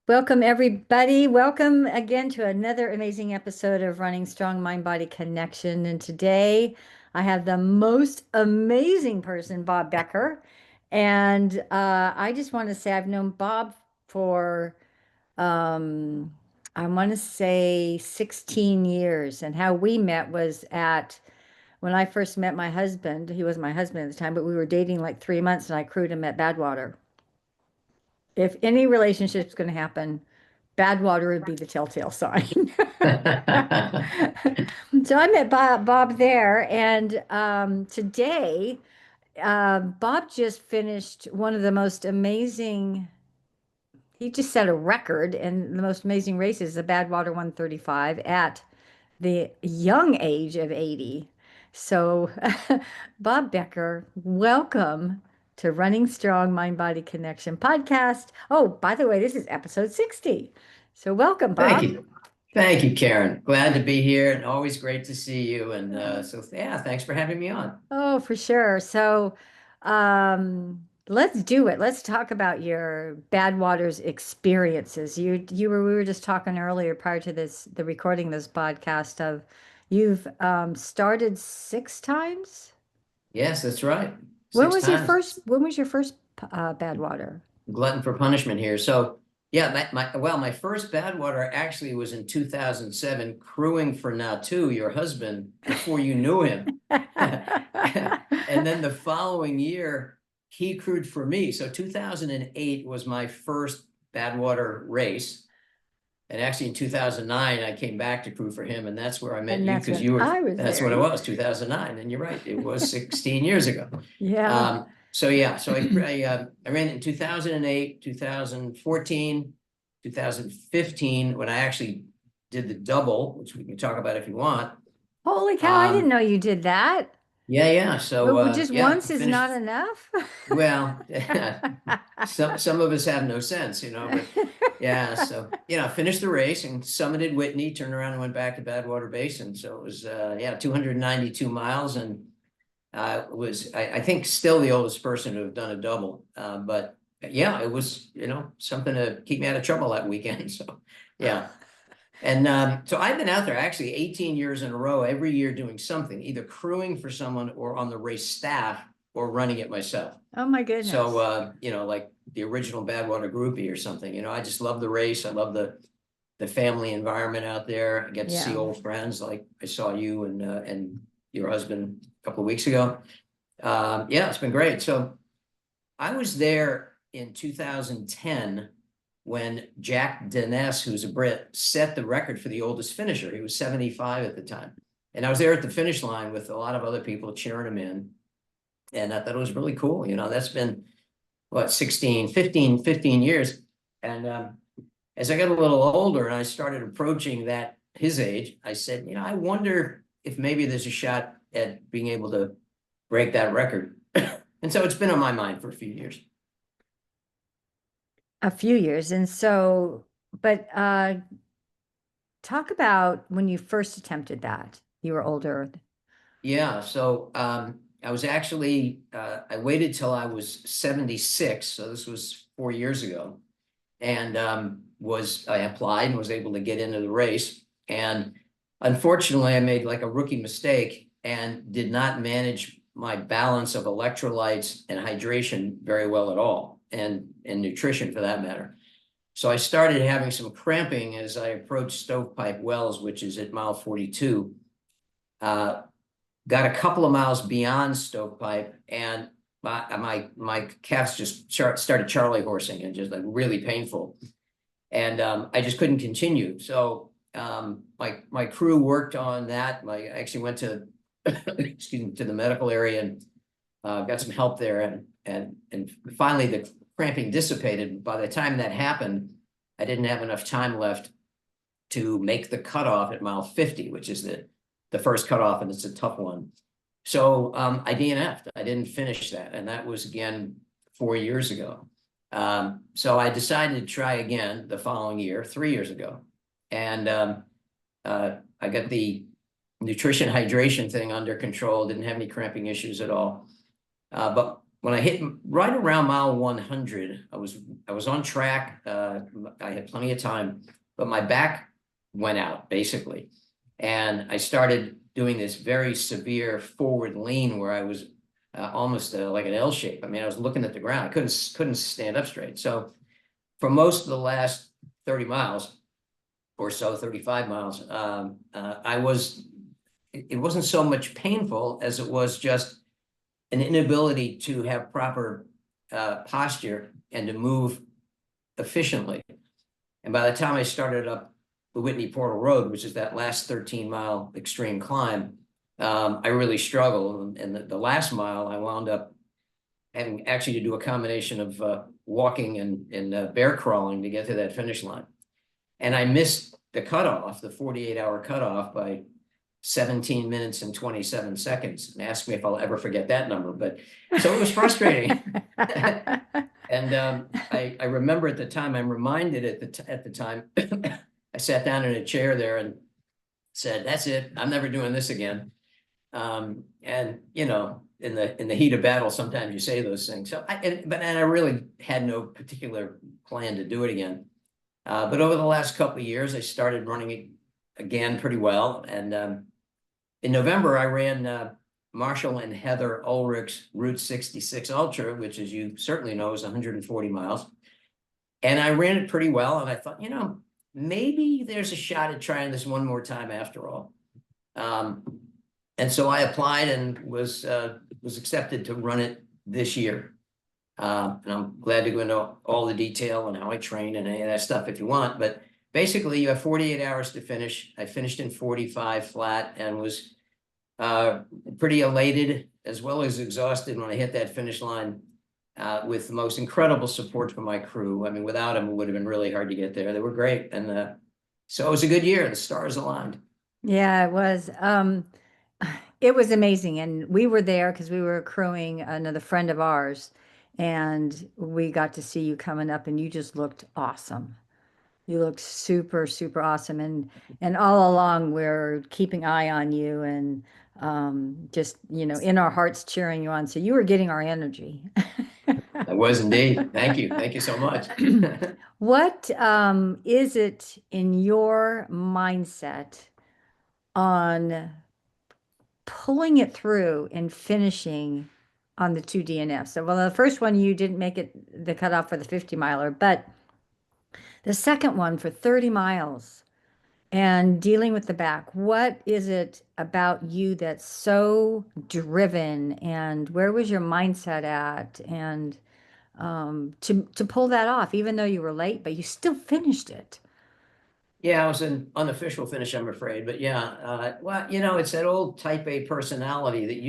Welcome, everybody. Welcome again to another amazing episode of Running Strong Mind Body Connection. And today I have the most amazing person, Bob Becker. And I just want to say I've known Bob for, um, I want to say 16 years. And how we met was when I first met my husband. He was my husband at the time, but we were dating like 3 months and I crewed him at Badwater. If any relationship's going to happen, bad water would be the telltale sign. So I met Bob there, and today Bob just finished one of the most amazing. He just set a record in the most amazing races, the Badwater 135 at the young age of 80. So, Bob Becker, welcome to Running Strong Mind Body Connection podcast. Oh, by the way, this is episode 60. So, welcome, Thank Bob. you. Thank you, Karen. Glad to be here and always great to see you. And yeah, thanks for having me on. Oh, for sure. So, let's do it. Let's talk about your Badwaters experiences. We were just talking earlier prior to the recording this podcast of you've started 6 times. Yes, that's right. When Six was your times. first, when was your first Badwater? Glutton for punishment here. So yeah, my first Badwater actually was in 2007, crewing for Natu, your husband, before you knew him. And then the following year, he crewed for me. So 2008 was my first Badwater race. And actually in 2009, I came back to crew for him, and that's where I met And you that's because when I was that's there. what it was, 2009. And you're right, it was 16 years ago. Yeah. So yeah, so I ran it in 2008, 2014, 2015, when I actually did the double, which we can talk about if you want. Holy cow, I didn't Um, know you did that. yeah. So But just yeah, once is not finished. enough. Well, some of us have no sense, but yeah, so finished the race and summited Whitney, turned around and went back to Badwater Basin. So it was 292 miles, and was I think still the oldest person to have done a double. But yeah, it was something to keep me out of trouble that weekend. So yeah. And so I've been out there actually 18 years in a row, every year doing something, either crewing for someone or on the race staff or running it myself. Oh my So, goodness. like the original Badwater groupie or something, I just love the race. I love the family environment out there. I get to see Yeah. old friends like I saw you and your husband a couple of weeks ago. Yeah, it's been great. So I was there in 2010 when Jack Dennis, who's a Brit, set the record for the oldest finisher. He was 75 at the time. And I was there at the finish line with a lot of other people cheering him in. And I thought it was really cool. That's been what, 15 years. And as I got a little older and I started approaching his age, I said, I wonder if maybe there's a shot at being able to break that record. And so it's been on my mind for a few years. A few years. And so, but talk about when you first attempted that. You were older. Yeah, so I was actually I waited till I was 76, so this was 4 years ago, and I applied and was able to get into the race. And unfortunately, I made like a rookie mistake and did not manage my balance of electrolytes and hydration very well at all, and nutrition for that matter. So I started having some cramping as I approached Stovepipe Wells, which is at mile 42. Got a couple of miles beyond Stovepipe, and my calves just started Charlie horsing and just like really painful. And I just couldn't continue. So my crew worked on that. I actually went to excuse me, to the medical area and got some help there, and finally the cramping dissipated. By the time that happened, I didn't have enough time left to make the cutoff at mile 50, which is the first cutoff, and it's a tough one. So I DNF'd. I didn't finish that, and that was again 4 years ago. So I decided to try again the following year, 3 years ago, and I got the nutrition hydration thing under control. Didn't have any cramping issues at all. But when I hit right around mile 100, I was on track. I had plenty of time, but my back went out basically. And I started doing this very severe forward lean where I was almost like an L shape. I mean, I was looking at the ground. I couldn't stand up straight. So for most of the last 30 miles or so, 35 miles, it wasn't so much painful as it was just an inability to have proper posture and to move efficiently. And by the time I started up the Whitney Portal Road, which is that last 13-mile extreme climb, I really struggled. And the last mile, I wound up having actually to do a combination of walking and bear crawling to get to that finish line. And I missed the cutoff, the 48-hour cutoff, by 17 minutes and 27 seconds, and ask me if I'll ever forget that number. But so it was frustrating. And I remember at the time, I'm reminded at the time, I sat down in a chair there and said, "That's it. I'm never doing this again." And you know, in the heat of battle, sometimes you say those things. So I really had no particular plan to do it again. But over the last couple of years, I started running it again pretty well. And in November, I ran Marshall and Heather Ulrich's Route 66 Ultra, which, as you certainly know, is 140 miles. And I ran it pretty well. And I thought, you know, maybe there's a shot at trying this one more time after all. And so I applied and was accepted to run it this year. And I'm glad to go into all the detail and how I train and any of that stuff if you want. But basically, you have 48 hours to finish. I finished in 45 flat and was pretty elated as well as exhausted when I hit that finish line, with the most incredible support from my crew. I mean, without them, it would have been really hard to get there. They were great. And so it was a good year. The stars aligned. Yeah, it was. It was amazing. And we were there because we were crewing another friend of ours, and we got to see you coming up, and you just looked awesome. You looked super, super awesome. And all along we're keeping eye on you and just, you know, in our hearts cheering you on. So you were getting our energy. I was indeed. Thank you. Thank you so much. What is it in your mindset on pulling it through and finishing on the two DNFs? So, well, the first one you didn't make it the cutoff for the 50 miler, but the second one for 30 miles and dealing with the back. What is it about you that's so driven, and where was your mindset at? And to pull that off, even though you were late, but you still finished it. Yeah, it was an unofficial finish, I'm afraid. But yeah, well, you know, it's that old type A personality that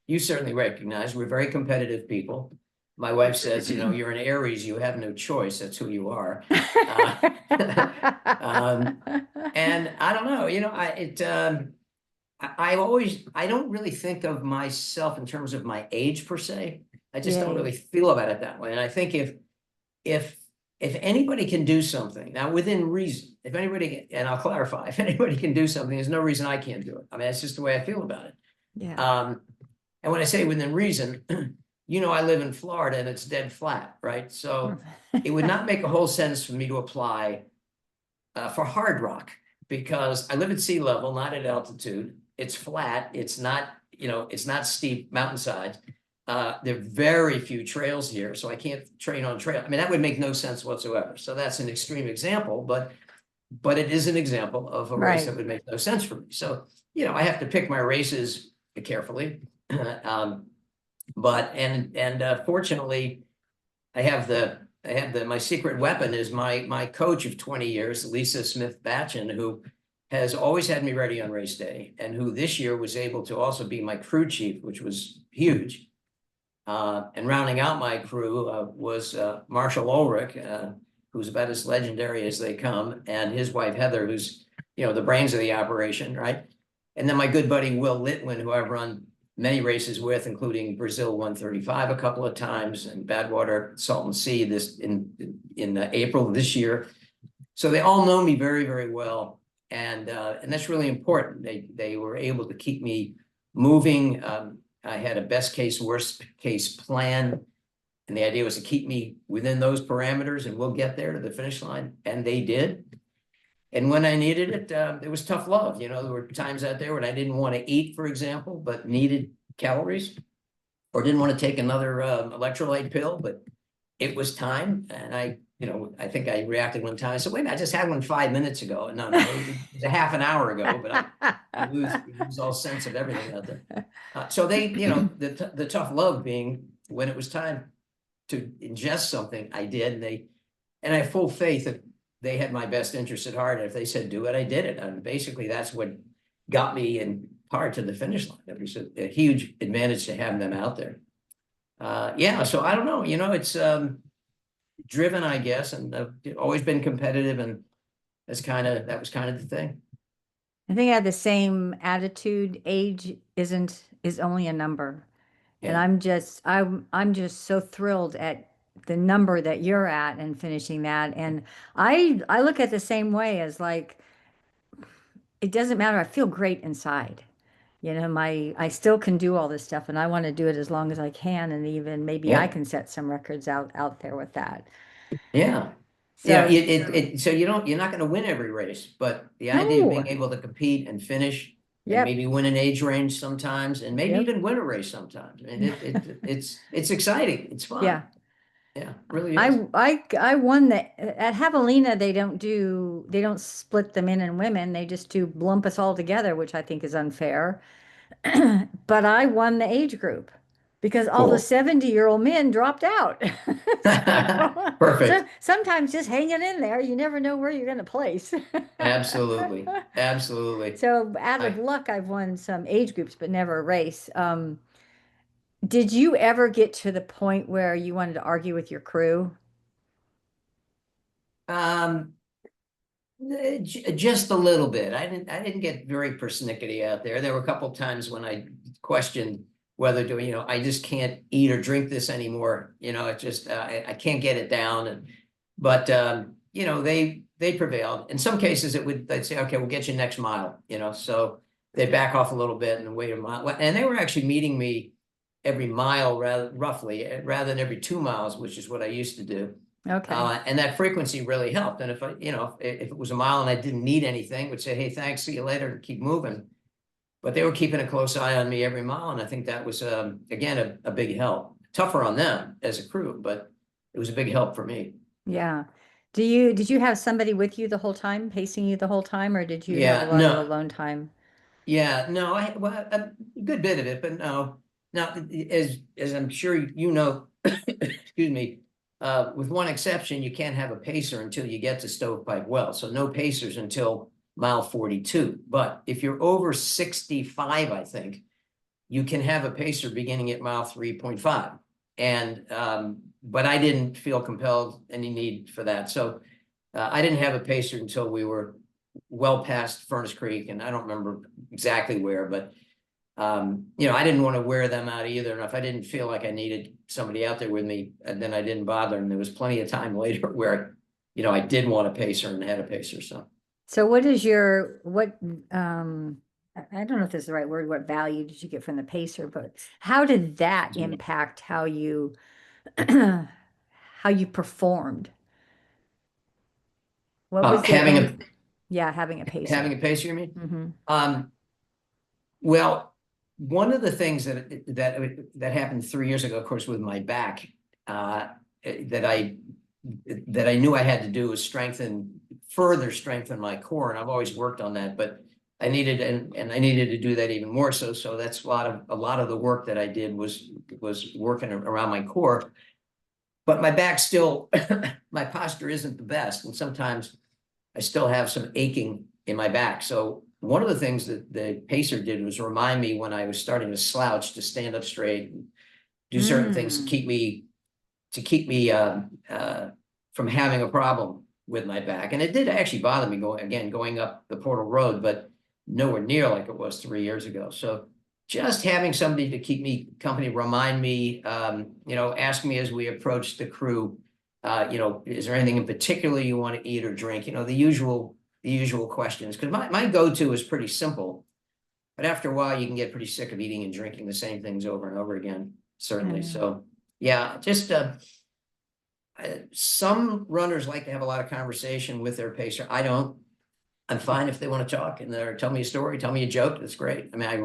you certainly recognize. We're very competitive people. My wife says, you know, you're an Aries, you have no choice. That's who you are. Um, and I don't know, you know, I don't really think of myself in terms of my age per se. I just don't really Yay. feel about it that way. And I think if anybody can do something now within reason, if anybody, and I'll clarify, if anybody can do something, there's no reason I can't do it. I mean, that's just the way I feel about it. Yeah. And when I say within reason, you know, I live in Florida and it's dead flat, right? So it would not make a whole sense for me to apply for hard rock because I live at sea level, not at altitude. It's flat. It's not, you know, it's not steep mountainsides. There are very few trails here, so I can't train on trail. I mean, that would make no sense whatsoever. So that's an extreme example, but it is an example of a race Right. that would make no sense for me. So, you know, I have to pick my races carefully. But fortunately, my secret weapon is my coach of 20 years, Lisa Smith Batchen, who has always had me ready on race day, and who this year was able to also be my crew chief, which was huge. And rounding out my crew was Marshall Ulrich, who's about as legendary as they come, and his wife Heather, who's, you know, the brains of the operation, right? And then my good buddy Will Litwin, who I've run many races with, including Brazil 135 a couple of times and Badwater Salton Sea this in April of this year. So they all know me very, very well, and that's really important. They were able to keep me moving. I had a best case, worst case plan. And the idea was to keep me within those parameters and we'll get there to the finish line. And they did. And when I needed it, it was tough love. You know, there were times out there when I didn't want to eat, for example, but needed calories, or didn't want to take another electrolyte pill, but it was time. And I think I reacted one time. I said, wait a minute, I just had one 5 minutes ago. No, it was a half an hour ago, but you lose all sense of everything out there. So they, the tough love being when it was time to ingest something, I did. And I have full faith that they had my best interest at heart. And if they said, do it, I did it. And basically that's what got me in part to the finish line. It was a huge advantage to have them out there. Yeah, so I don't know, it's driven, I guess, and I've always been competitive, and that was kind of the thing. I think I had the same attitude. Age is only a number. And Yeah. I'm just so thrilled at the number that you're at and finishing that. And I look at the same way as like it doesn't matter. I feel great inside. I still can do all this stuff and I want to do it as long as I can. And even maybe I Yeah. can set some records out there with that. Yeah. Yeah. So So you're not going to win every race, but the idea of no. being able to compete and finish and Yep. maybe win an age range sometimes, and maybe Yep. even win a race sometimes. I mean, it's exciting. It's fun. Yeah. Yeah, really is. I won the at Javelina they don't split the men and women. They just do lump us all together, which I think is unfair. But I won the age group because all the Cool. 70-year-old men dropped out. So, so Perfect. sometimes just hanging in there, you never know where you're going to place. Absolutely. Absolutely. So out of I luck, I've won some age groups, but never a race. Did you ever get to the point where you wanted to argue with your crew? um just a little bit. I didn't get very persnickety out there. There were a couple of times when I questioned whether to, I just can't eat or drink this anymore. It just I can't get it down. But they prevailed. In some cases they'd say, okay, we'll get you next mile, so they'd back off a little bit and wait a mile. And they were actually meeting me every mile rather than every 2 miles, which is what I used to do. Okay. And that frequency really helped. And if it was a mile and I didn't need anything, would say, hey, thanks, see you later, and keep moving. But they were keeping a close eye on me every mile. And I think that was, again, a big help. Tougher on them as a crew, but it was a big help for me. Yeah. Did you have somebody with you the whole time, pacing you the whole time, or did you have a Yeah, lot of no, alone time? yeah, no, well, a good bit of it, but no, not as I'm sure excuse me, with one exception, you can't have a pacer until you get to Stovepipe Well. So no pacers until mile 42. But if you're over 65, I think, you can have a pacer beginning at mile 3.5. And but I didn't feel compelled any need for that. So I didn't have a pacer until we were well past Furnace Creek, and I don't remember exactly where, but I didn't want to wear them out either. And if I didn't feel like I needed somebody out there with me, then I didn't bother. And there was plenty of time later where, I did want a pacer and had a pacer. So what is your what I don't know if this is the right word, what value did you get from the pacer, but how did that impact how you how you performed? What was the Having end? Yeah, having a pacer. a pacer, you mean? Hmm. Um, well, one of the things that happened 3 years ago, of course, with my back, that I knew I had to do was further strengthen my core, and I've always worked on that, but I needed and I needed to do that even more so. So that's a lot of the work that I did was working around my core. But my back still, my posture isn't the best, and sometimes I still have some aching in my back. So one of the things that the pacer did was remind me when I was starting to slouch to stand up straight and do certain things to Mm. keep me from having a problem with my back. And it did actually bother me going up the Portal Road, but nowhere near like it was 3 years ago. So just having somebody to keep me company, remind me, ask me as we approach the crew, is there anything in particular you want to eat or drink? The usual questions. Because my go-to is pretty simple. but after a while, you can get pretty sick of eating and drinking the same things over and over again, certainly. Yeah. So, yeah, just some runners like to have a lot of conversation with their pacer. I don't. I'm fine if they want to talk and they're tell me a story, tell me a joke. That's great. I mean, I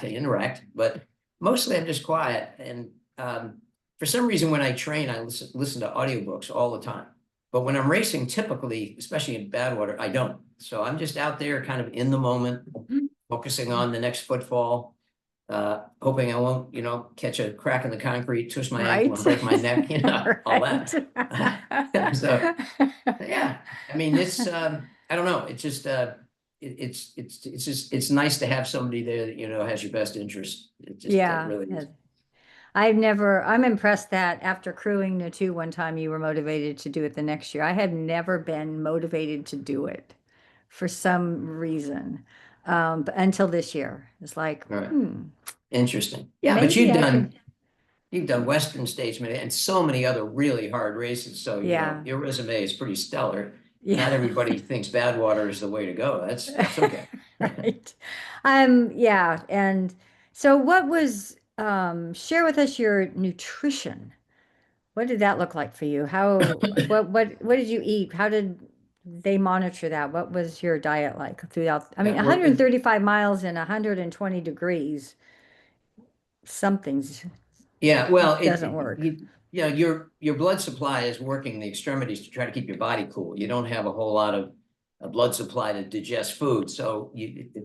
interact, but mostly I'm just quiet. And for some reason, when I train, I listen to audiobooks all the time. But when I'm racing, typically, especially in Badwater, I don't. So I'm just out there kind of in the moment, focusing on the next footfall, hoping I won't, catch a crack in the concrete, twist my ankle Right. and break my neck, all Right. that. So yeah, I mean, I don't know. It's just, it's nice to have somebody there that, has your best interest. It just Yeah. really is. I'm impressed that after crewing the two one time, you were motivated to do it the next year. I had never been motivated to do it for some reason, but until this year. It's like, All right. Interesting. Yeah, but maybe I could. you've done Western States and so many other really hard races. So, Yeah. your resume is pretty stellar. Yeah. Not everybody thinks Badwater is the way to go. That's okay. Right. Yeah. And so share with us your nutrition. What did that look like for you? What did you eat? How did they monitor that? What was your diet like throughout? I mean, Yeah, well, 135 miles and 120 degrees, something's yeah, well, doesn't work. your blood supply is working the extremities to try to keep your body cool. You don't have a whole lot of blood supply to digest food. So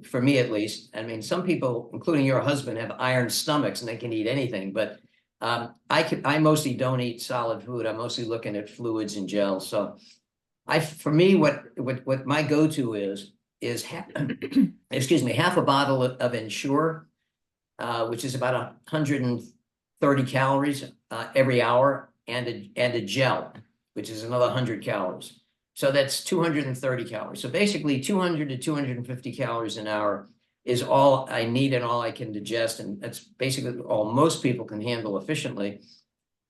for me at least, I mean, some people, including your husband, have iron stomachs and they can eat anything. But I mostly don't eat solid food. I'm mostly looking at fluids and gels. So for me, what my go-to is excuse me, half a bottle of Ensure, which is about 130 calories every hour, and a gel, which is another 100 calories. So that's 230 calories. So basically 200 to 250 calories an hour is all I need and all I can digest. And that's basically all most people can handle efficiently.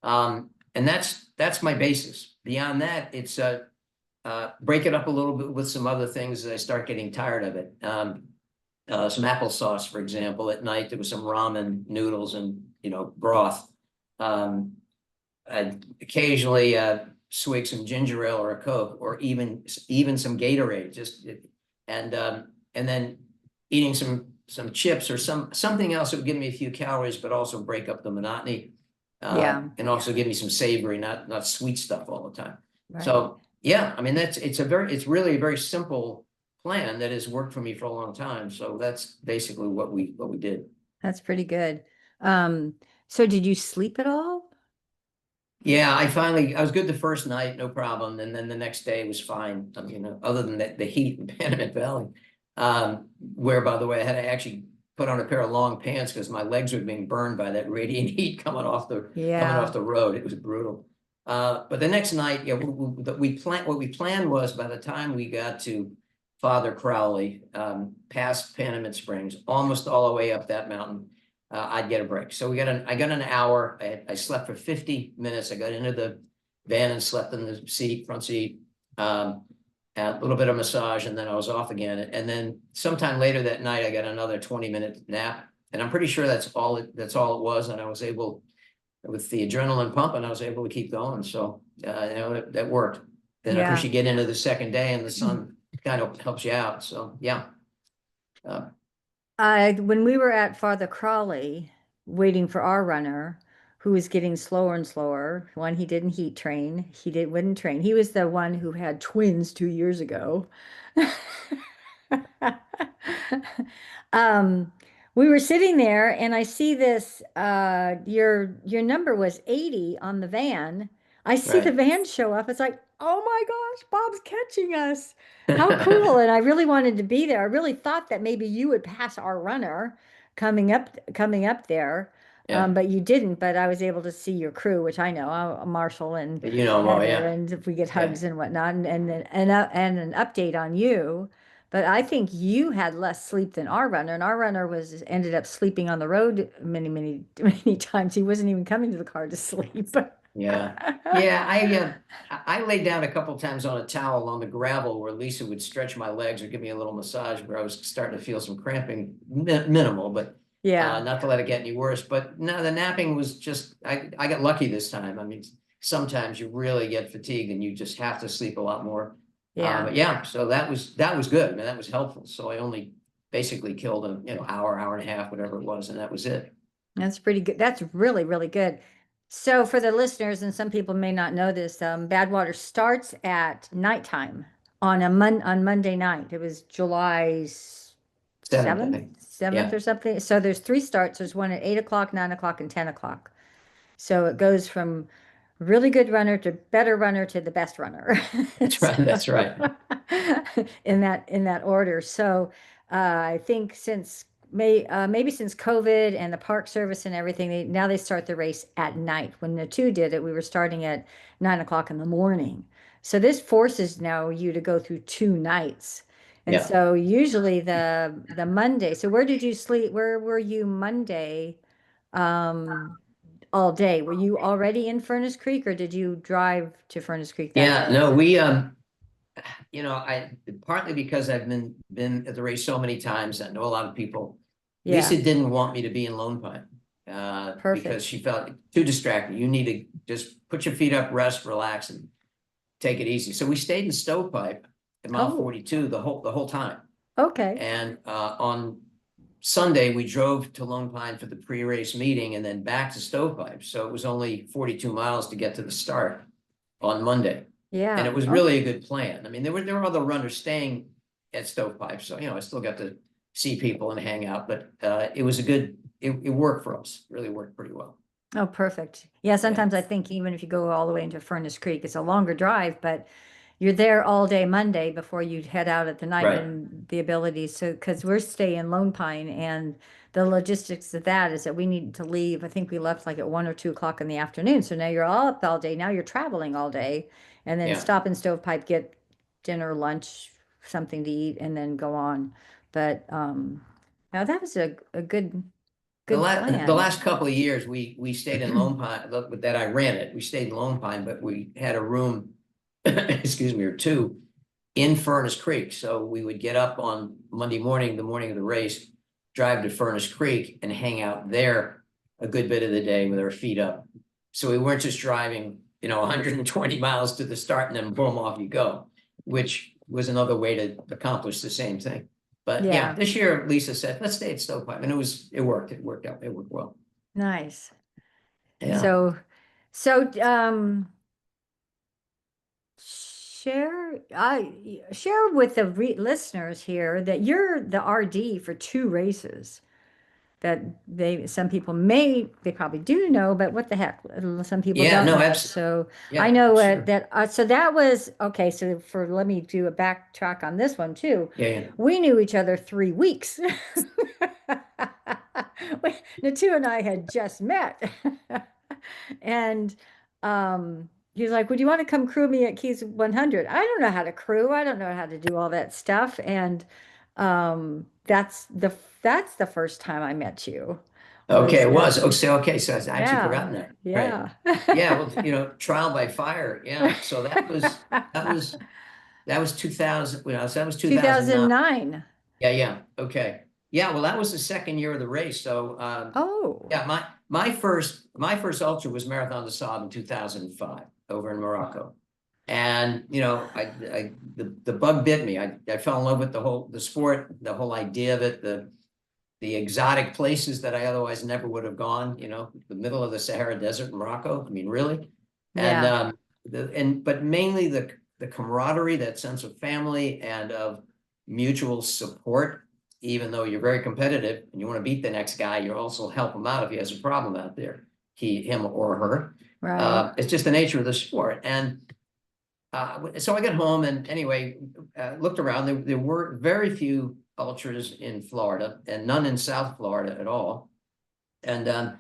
And that's my basis. Beyond that, it's break it up a little bit with some other things as I start getting tired of it. Some applesauce, for example, at night. There was some ramen noodles and broth. I'd occasionally swig some ginger ale or a Coke, or even some Gatorade. And then eating some chips or something else that would give me a few calories, but also break up the monotony. Yeah, And also give me some savory, not sweet stuff all the time. right. So yeah, I mean it's really a very simple plan that has worked for me for a long time. So that's basically what we did. That's pretty good. So did you sleep at all? Yeah, I was good the first night, no problem. And then the next day was fine. Other than the heat in Panamint Valley, where, by the way, I had to actually put on a pair of long pants because my legs were being burned by that radiant heat coming off Yeah. the road. It was brutal. But the next night, yeah, what we planned was, by the time we got to Father Crowley, past Panamint Springs, almost all the way up that mountain, I'd get a break. So I got an hour. I slept for 50 minutes. I got into the van and slept in the front seat, a little bit of massage, and then I was off again. And then sometime later that night, I got another 20-minute nap. And I'm pretty sure that's all it was. And I was able, with the adrenaline pumping, I was able to keep going. So, that worked. Then, of course, Yeah. you get into the second day and the sun kind of helps you out. So, yeah. When we were at Father Crawley waiting for our runner, who was getting slower and slower, one, he didn't heat train. Wouldn't train. He was the one who had twins 2 years ago. Um, we were sitting there and I see this, your number was 80 on the van. I see the Right. van show up. It's like, oh my gosh, Bob's catching us. How cool. And I really wanted to be there. I really thought that maybe you would pass our runner coming up there. Yeah. But you didn't, but I was able to see your crew, which I know, Marshall and Well, Heather, yeah. and if we get Yeah. hugs and whatnot, and an update on you. But I think you had less sleep than our runner, and our runner was ended up sleeping on the road many, many, many times. He wasn't even coming to the car to sleep. Yeah. Yeah, I laid down a couple times on a towel on the gravel where Lisa would stretch my legs or give me a little massage where I was starting to feel some cramping, minimal, but Yeah. not to let it get any worse. But no, the napping was just I got lucky this time. I mean, sometimes you really get fatigued and you just have to sleep a lot more. Yeah. But yeah, so that was good. I mean, that was helpful. So I only basically killed a hour and a half, whatever it was, and that was it. That's pretty good. That's really, really good. So for the listeners, and some people may not know this, Badwater starts at nighttime on on Monday night. It was July Seventh, I 7th, think. 7th Yeah, or something. So there's three starts. There's one at 8 o'clock, 9 o'clock, and 10 o'clock. So it goes from really good runner to better runner to the best runner. that's So, right. That's right. in that order. So I think since maybe since COVID and the park service and everything, now they start the race at night. When the two did it, we were starting at 9 o'clock in the morning. So this forces now you to go through 2 nights. And Yeah. so usually the Monday. So where did you sleep? Where were you Monday? All day. Were you already in Furnace Creek or did you drive to Furnace Creek that Yeah, day? no, I partly because I've been at the race so many times, I know a lot of people. Yeah, Lisa didn't want me to be in Lone Pine because perfect. she felt too distracted. You need to just put your feet up, rest, relax, and take it easy. So we stayed in Stovepipe at mile Oh, 42 the whole time. okay. And on Sunday we drove to Lone Pine for the pre-race meeting and then back to Stovepipe. So it was only 42 miles to get to the start on Monday. And Yeah. it was Oh, really a good plan. I mean, there were other runners staying at Stovepipe, so I still got to see people and hang out, but it was a good it worked for us. Really worked pretty well. oh, perfect. Yeah, Yeah, sometimes I think even if you go all the way into Furnace Creek, it's a longer drive, but you're there all day Monday before you head out at the night right. and the ability. So, because we're staying Lone Pine and the logistics of that is that we need to leave. I think we left like at 1 or 2 o'clock in the afternoon. So now you're all up all day. Now you're traveling all day and then Yeah. stop in Stovepipe, get dinner, lunch, something to eat, and then go on. But now that was a The good last plan. couple of years we stayed in Lone Pine, that I ran it. We stayed in Lone Pine, but we had a room, excuse me, or two in Furnace Creek. So we would get up on Monday morning, the morning of the race, drive to Furnace Creek and hang out there a good bit of the day with our feet up. So we weren't just driving, 120 miles to the start and then boom, off you go, which was another way to accomplish the same thing. But yeah, Yeah, this year Lisa said, let's stay at Stovepipe. And it worked. It worked out. It worked well. nice. Yeah. So, so share with the listeners here that you're the RD for two races that some people they probably do know, but what the heck, some people Yeah, don't no, know. absolutely. So I Yeah, know sure. so that was okay. So let me do a backtrack on this one too. Yeah, yeah. We knew each other 3 weeks. Natu and I had just met. And he was like, would you want to come crew me at Keys 100? I don't know how to crew. I don't know how to do all that stuff. And that's the first time I met you Okay, was it was. Oh, so okay, so I've actually yeah, forgotten that. Right. yeah. Yeah, well, trial by fire. Yeah. So that was 2000. So that was 2009. 2009. Yeah, yeah. Okay. Yeah, well, that was the second year of the race. So Oh, yeah, my first ultra was Marathon des Sables in 2005 over in Morocco. And the bug bit me. I fell in love with the sport, the whole idea of it, the exotic places that I otherwise never would have gone, the middle of the Sahara Desert in Morocco. I mean, really. And yeah. but mainly the camaraderie, that sense of family and of mutual support, even though you're very competitive and you want to beat the next guy, you also help him out if he has a problem out there, him or her. Right. It's just the nature of the sport. And so I got home and anyway, looked around. There were very few ultras in Florida and none in South Florida at all. And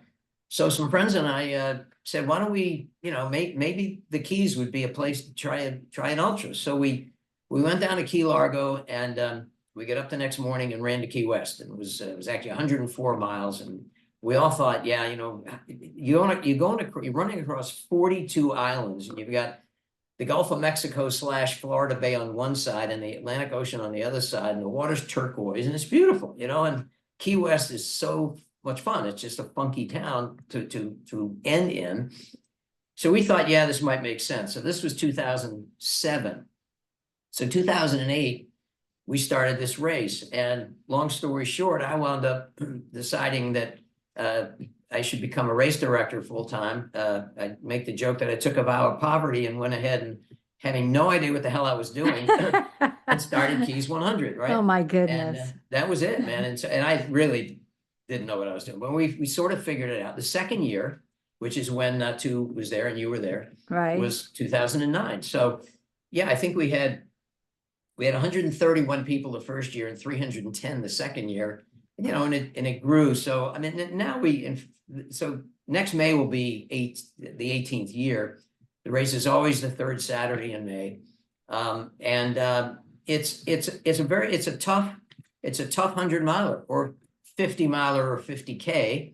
so some friends and I said, why don't we, maybe the Keys would be a place to try an ultra. So we went down to Key Largo and we got up the next morning and ran to Key West. And it was actually 104 miles and we all thought, yeah, you're running across 42 islands, and you've got the Gulf of Mexico / Florida Bay on one side and the Atlantic Ocean on the other side, and the water's turquoise, and it's beautiful, and Key West is so much fun. It's just a funky town to end in. So we thought, yeah, this might make sense. So this was 2007. So 2008, we started this race, and long story short, I wound up deciding that I should become a race director full time. I make the joke that I took a vow of poverty and went ahead and, having no idea what the hell I was doing, and started Keys 100, right? Oh my And goodness. that was it, man. And I really didn't know what I was doing, but we sort of figured it out. The second year, which is when Tu was there and you were there, Right. was 2009. So yeah, I think we had 131 people the first year and 310 the second year, and it grew. So I mean, now so next May will be the 18th year. The race is always the third Saturday in May, it's a tough 100-miler or 50-miler or 50K,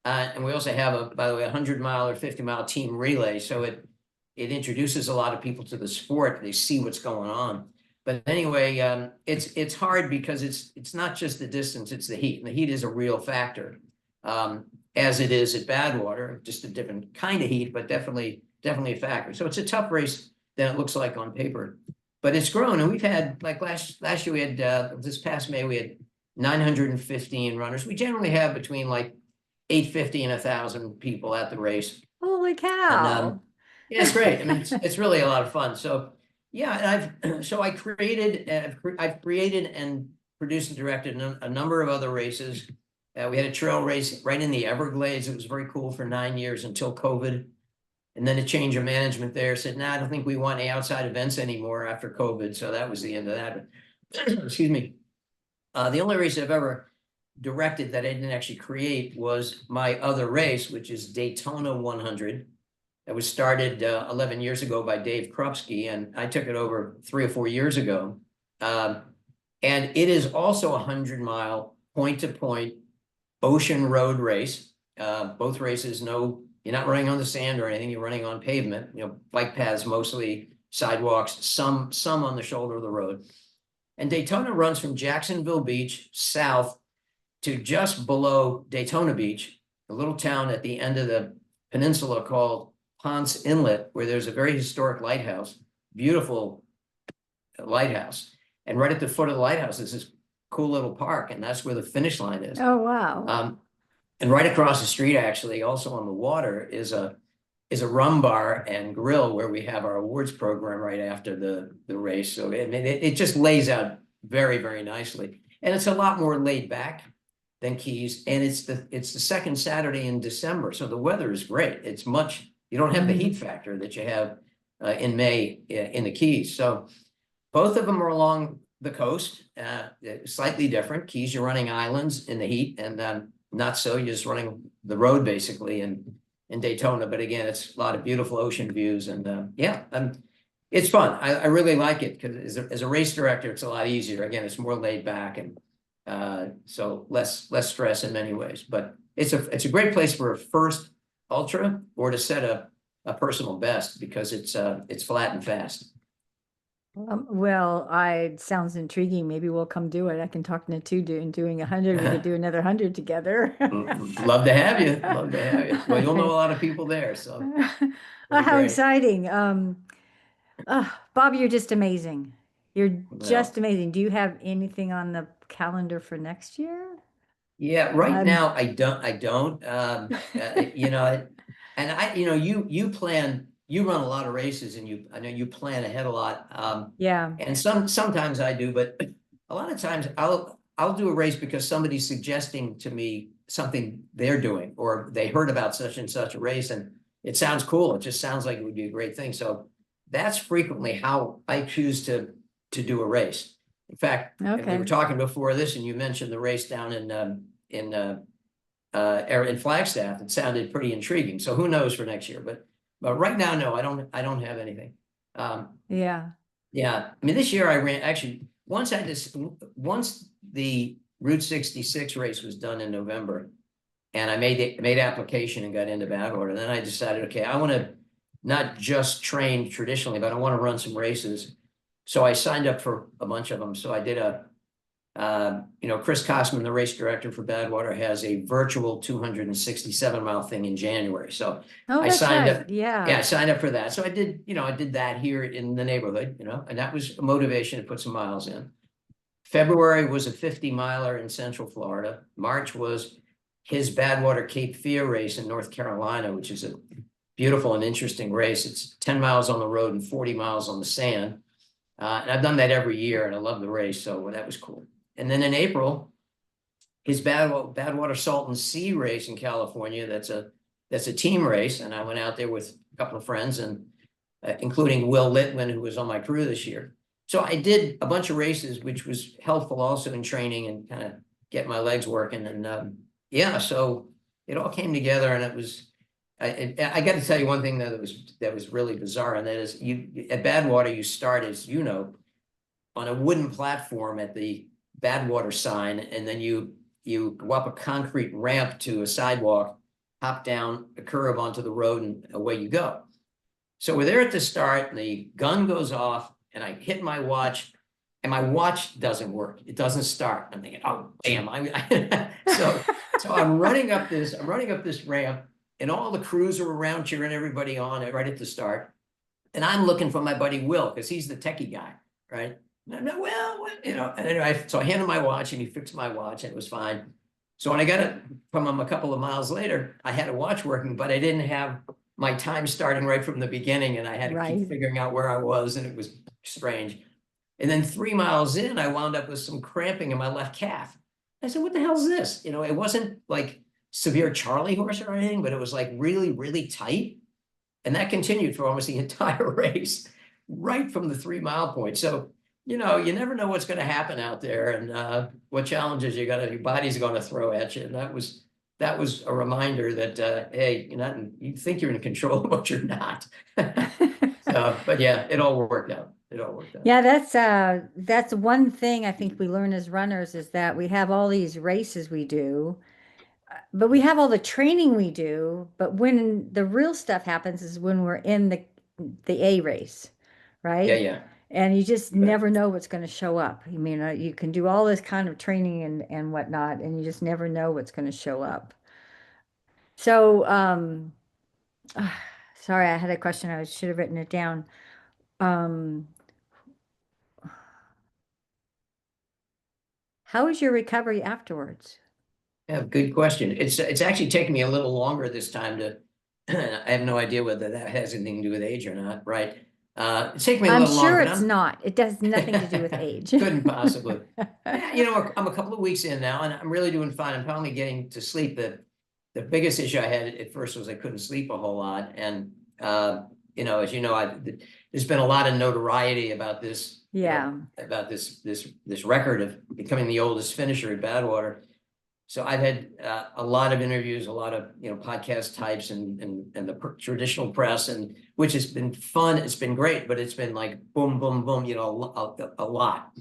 and we also have by the way, 100-mile or 50-mile team relay. So it introduces a lot of people to the sport. They see what's going on. But anyway, it's hard because it's not just the distance, it's the heat. And the heat is a real factor, as it is at Badwater, just a different kind of heat, but definitely a factor. So it's a tough race than it looks like on paper. But it's grown, and we've had, like last year, we had this past May, we had 915 runners. We generally have between like 850 and 1,000 people at the race. Holy cow. And yeah, it's great. I mean, it's really a lot of fun. So yeah, I've created and produced and directed a number of other races. We had a trail race right in the Everglades. It was very cool for 9 years until COVID. And then a change of management there said, nah, I don't think we want any outside events anymore after COVID. So that was the end of that. Excuse me. The only race I've ever directed that I didn't actually create was my other race, which is Daytona 100. It was started 11 years ago by Dave Krupski, and I took it over 3 or 4 years ago. And it is also a 100-mile point-to-point ocean road race. Both races, you're not running on the sand or anything. You're running on pavement. Bike paths, mostly sidewalks, some on the shoulder of the road. And Daytona runs from Jacksonville Beach south to just below Daytona Beach, a little town at the end of the peninsula called Ponce Inlet, where there's a very historic lighthouse, beautiful lighthouse. And right at the foot of the lighthouse is this cool little park, and that's where the finish line is. Oh, wow. And right across the street, actually, also on the water, is a rum bar and grill where we have our awards program right after the race. So it just lays out very, very nicely. And it's a lot more laid back than Keys. And it's the second Saturday in December. So the weather is great. You don't have the heat factor that you have in May in the Keys. So both of them are along the coast, slightly different. Keys, you're running islands in the heat, and not so. You're just running the road basically in Daytona. But again, it's a lot of beautiful ocean views, and it's fun. I really like it because as a race director, it's a lot easier. Again, it's more laid back, and so less stress in many ways. But it's a great place for a first ultra or to set a personal best because it's flat and fast. Well, sounds intriguing. Maybe we'll come do it. I can talk to doing 100. We could do another 100 together. Love to have you. Love to have you. Well, you'll know a lot of people there, so. How exciting. Bob, you're just amazing. You're just amazing. Do you have anything on the calendar for next year? Yeah, right now I don't. You run a lot of races, and I know you plan ahead a lot. Yeah. And sometimes I do, but a lot of times I'll do a race because somebody's suggesting to me something they're doing, or they heard about such and such a race, and it sounds cool. It just sounds like it would be a great thing. So that's frequently how I choose to do a race. In fact, we were talking before this, and you mentioned the race down in Flagstaff. It sounded pretty intriguing. So who knows for next year? But right now, no, I don't have anything. Yeah. I mean, this year I ran actually once the Route 66 race was done in November. and I made application and got into Badwater. Then I decided, okay, I want to not just train traditionally, but I want to run some races. So I signed up for a bunch of them. So I did Chris Kosman, the race director for Badwater, has a virtual 267-mile thing in January. So Oh, I that's signed right. up. Yeah, I Yeah. signed up for that. So I did that here in the neighborhood, and that was a motivation to put some miles in. February was a 50-miler in Central Florida. March was his Badwater Cape Fear race in North Carolina, which is a beautiful and interesting race. It's 10 miles on the road and 40 miles on the sand. And I've done that every year, and I love the race, so that was cool. And then in April, his Badwater Salton Sea race in California. That's a team race, and I went out there with a couple of friends, and including Will Litwin, who was on my crew this year. So I did a bunch of races, which was helpful also in training and kind of get my legs working. And yeah, so it all came together, and it was. I got to tell you one thing that was really bizarre, and that is you at Badwater, you start, as you know, on a wooden platform at the Badwater sign, and then you go up a concrete ramp to a sidewalk, hop down a curve onto the road, and away you go. So we're there at the start, and the gun goes off, and I hit my watch, and my watch doesn't work. It doesn't start. I'm thinking, oh damn! So I'm running up this ramp, and all the crews are around cheering everybody on right at the start. And I'm looking for my buddy Will, because he's the techie guy, right? And I'm like, well, and anyway, so I handed my watch, and he fixed my watch, and it was fine. So when I got it from him a couple of miles later, I had a watch working, but I didn't have my time starting right from the beginning, and I had to keep Right. figuring out where I was, and it was strange. And then 3 miles in, I wound up with some cramping in my left calf. I said, what the hell is this? It wasn't like severe Charlie horse or anything, but it was like really, really tight. And that continued for almost the entire race, right from the 3 mile point. So, you never know what's going to happen out there, and what challenges your body's going to throw at you. And that was a reminder that, hey, you think you're in control, but you're not. So, but yeah, it all worked out. It all worked out. Yeah, that's one thing I think we learn as runners is that we have all these races we do, but we have all the training we do, but when the real stuff happens is when we're in the A race, Yeah, right? yeah. And you just You bet. never know what's going to show up. I mean, you can do all this kind of training and whatnot, and you just never know what's going to show up. So, sorry, I had a question. I should have written it down. Um, how was your recovery afterwards? Yeah, good question. It's actually taken me a little longer this time to. I have no idea whether that has anything to do with age or not, right? It's taken me a I'm little longer, sure but it's not. It does nothing to do with age. couldn't possibly. I'm a couple of weeks in now, and I'm really doing fine. I'm finally getting to sleep. The biggest issue I had at first was I couldn't sleep a whole lot, and as you know, there's been a lot of notoriety about this, Yeah. about this record of becoming the oldest finisher at Badwater. So I've had a lot of interviews, a lot of podcast types, and the traditional press, and which has been fun. It's been great, but it's been like boom, boom, boom, a lot.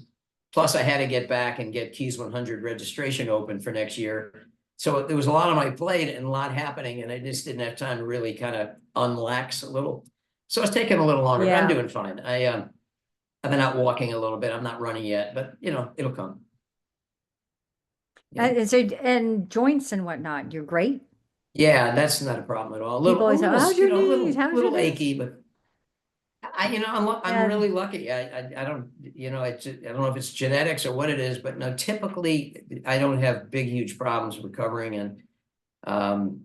Plus, I had to get back and get Keys 100 registration open for next year. So there was a lot on my plate and a lot happening, and I just didn't have time to really kind of unlax a little. So it's taking a little longer, but I'm Yeah. doing fine. I've been out walking a little bit. I'm not running yet, but it'll come. Yeah. And joints and whatnot, you're great. Yeah, that's not a problem at all. People A always say, little, how's your knees? How's your little this? achy, but I'm Yeah. really lucky. I don't, I don't know if it's genetics or what it is, but no, typically I don't have big, huge problems recovering. And, um,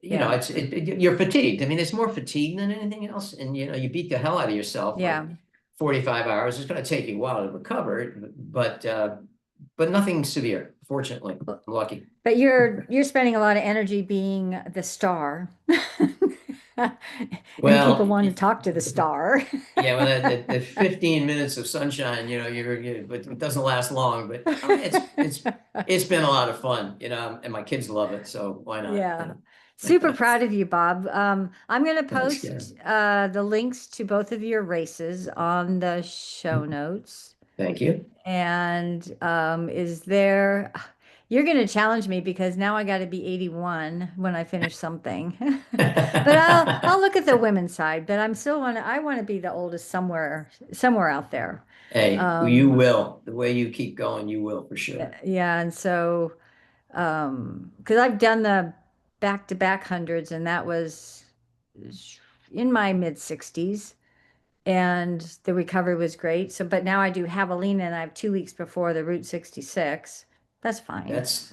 Yeah. you're fatigued. I mean, it's more fatigue than anything else. And, you beat the hell out of yourself for Yeah. 45 hours. It's going to take you a while to recover, but nothing severe, fortunately. I'm lucky. But you're spending a lot of energy being the star. And people Well, want to talk to the star. yeah, well, the 15 minutes of sunshine, but it doesn't last long. But it's been a lot of fun, and my kids love it, so why not? Yeah. Super proud of you, Bob. I'm going to Thanks, post Karen. the links to both of your races on the show notes. Thank you. And is there, You're going to challenge me because now I got to be 81 when I finish something. But I'll look at the women's side, but I want to be the oldest somewhere out there. Hey, you Um, will. The way you keep going, you will for sure. yeah, and so because I've done the back-to-back hundreds, and that was in my mid 60s, and the recovery was great. So, but now I do javelina, and I have 2 weeks before the Route 66. That's fine. That's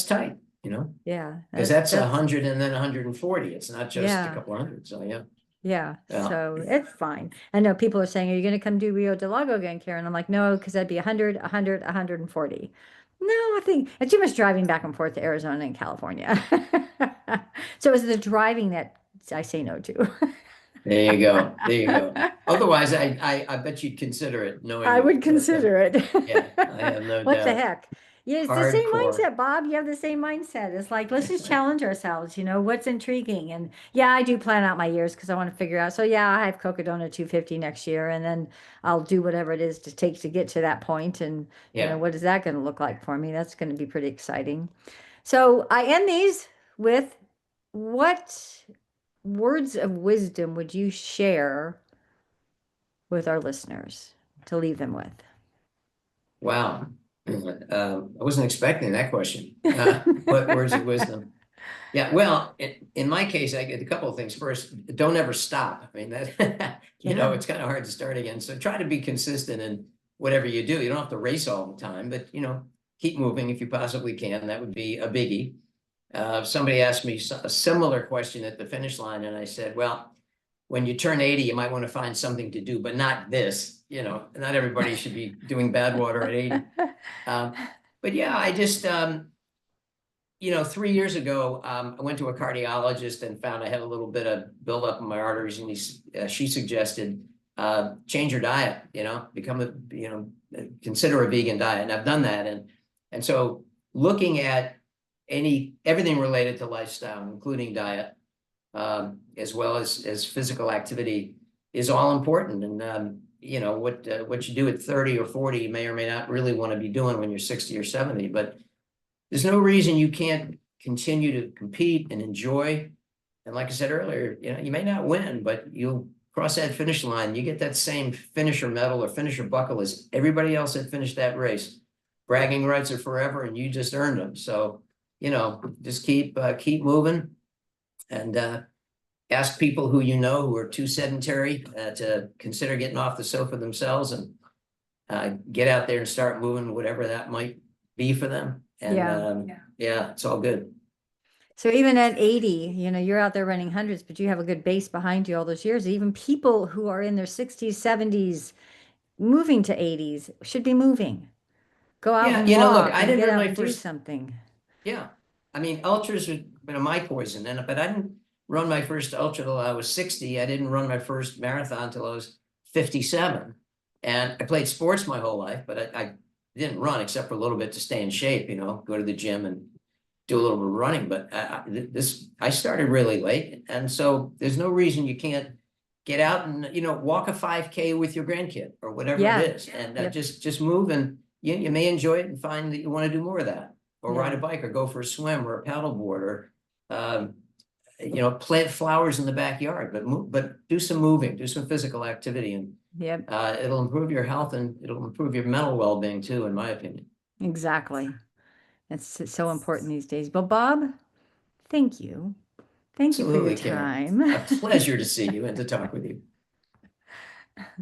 tight, you know, Yeah, because that's a that's hundred and then 140. It's not just a yeah. couple hundred. So yeah, Yeah, yeah. so it's fine. I know people are saying, "Are you going to come do Rio de Lago again, Karen?" I'm like, "No, because that'd be 100, 100, 140." No, I think it's too much driving back and forth to Arizona and California. So it's the driving that I say no to. There you go. There you go. Otherwise, I bet you'd consider it knowing I you. would But consider it. yeah, I have no What the doubt. heck? Yeah, it's the same Hardcore. mindset, Bob. You have the same mindset. It's like, let's just challenge ourselves, what's intriguing. And yeah, I do plan out my years because I want to figure out. So yeah, I have Cocodona 250 next year, and then I'll do whatever it is to take to get to that point. And, Yeah. what is that going to look like for me? That's going to be pretty exciting. So I end these with, what words of wisdom would you share with our listeners to leave them with? Wow. I wasn't expecting that question. What words of wisdom? Yeah, well, in my case, I get a couple of things. First, don't ever stop. I mean, that, Yeah. it's kind of hard to start again. So try to be consistent in whatever you do. You don't have to race all the time, but, keep moving if you possibly can. That would be a biggie. Somebody asked me a similar question at the finish line, and I said, well, when you turn 80, you might want to find something to do, but not this. Not everybody should be doing Badwater at 80. Um, but yeah, I just, 3 years ago, I went to a cardiologist and found I had a little bit of buildup in my arteries, and she suggested change your diet. Become consider a vegan diet, and I've done that, and so looking at everything related to lifestyle, including diet, as well as physical activity, is all important. And what you do at 30 or 40, you may or may not really want to be doing when you're 60 or 70, but there's no reason you can't continue to compete and enjoy. And like I said earlier, you may not win, but you'll cross that finish line. You get that same finisher medal or finisher buckle as everybody else that finished that race. Bragging rights are forever, and you just earned them. So, just keep moving, and ask people who who are too sedentary to consider getting off the sofa themselves, and get out there and start moving, whatever that might be for them. And Yeah. yeah, it's all good. So even at 80, you're out there running hundreds, but you have a good base behind you all those years. Even people who are in their 60s, 70s, moving to 80s should be moving. Go out Yeah, and look, walk I and didn't get run out my and do first. something. Yeah, I mean, ultras are my poison, but I didn't run my first ultra till I was 60. I didn't run my first marathon till I was 57, and I played sports my whole life, but I didn't run except for a little bit to stay in shape. Go to the gym and do a little bit of running. But I started really late, and so there's no reason you can't get out and walk a 5K with your grandkid or whatever it Yeah. is, and Yep. just move, and you may enjoy it and find that you want to do more of that, or ride a Yeah. bike, or go for a swim, or a paddleboard, or um, plant flowers in the backyard. But do some moving, do some physical activity, and Yep. it'll improve your health, and it'll improve your mental well-being too, in my opinion. Exactly. It's so important these days. But Bob, thank you. Thank you for your Absolutely, Karen. time. A pleasure to see you and to talk with you.